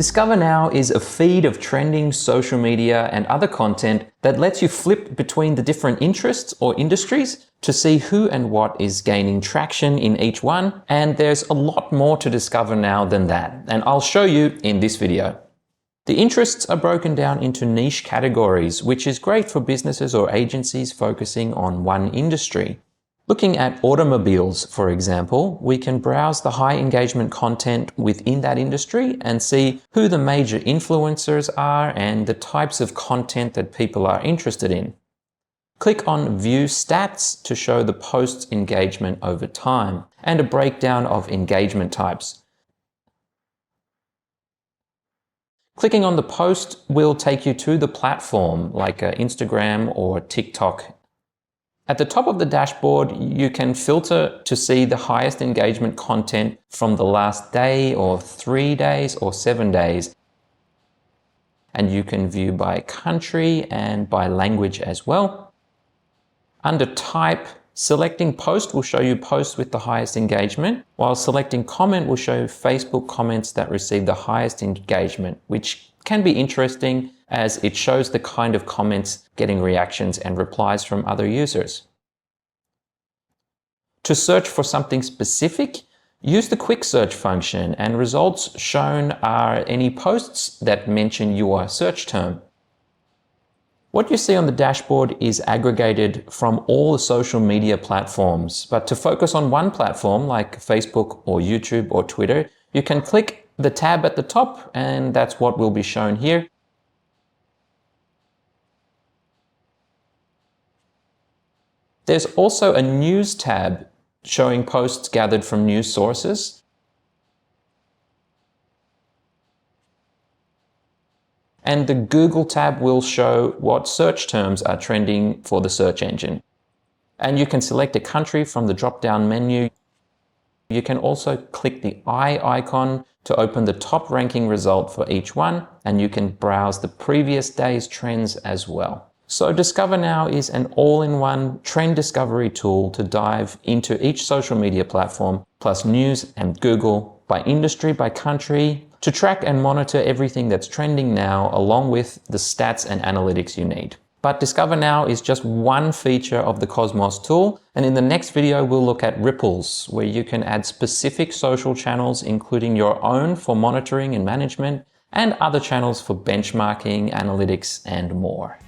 Discover Now is a feed of trending social media and other content that lets you flip between the different interests or industries to see who and what is gaining traction in each one. And there's a lot more to Discover Now than that, and I'll show you in this video. The interests are broken down into niche categories, which is great for businesses or agencies focusing on one industry. Looking at automobiles, for example, we can browse the high engagement content within that industry and see who the major influencers are and the types of content that people are interested in. Click on View Stats to show the post's engagement over time and a breakdown of engagement types. Clicking on the post will take you to the platform like Instagram or TikTok. At the top of the dashboard, you can filter to see the highest engagement content from the last day or 3 days or 7 days. And you can view by country and by language as well. Under type, selecting post will show you posts with the highest engagement, while selecting comment will show Facebook comments that receive the highest engagement, which can be interesting as it shows the kind of comments getting reactions and replies from other users. To search for something specific, use the quick search function, and results shown are any posts that mention your search term. What you see on the dashboard is aggregated from all the social media platforms, but to focus on one platform like Facebook or YouTube or Twitter, you can click the tab at the top, and that's what will be shown here. There's also a news tab showing posts gathered from news sources. And the Google tab will show what search terms are trending for the search engine. And you can select a country from the drop-down menu. You can also click the eye icon to open the top ranking result for each one, and you can browse the previous day's trends as well. So Discover Now is an all-in-one trend discovery tool to dive into each social media platform, plus news and Google by industry, by country, to track and monitor everything that's trending now, along with the stats and analytics you need. But Discover Now is just one feature of the Cosmos tool, and in the next video we'll look at ripples, where you can add specific social channels, including your own for monitoring and management, and other channels for benchmarking, analytics, and more.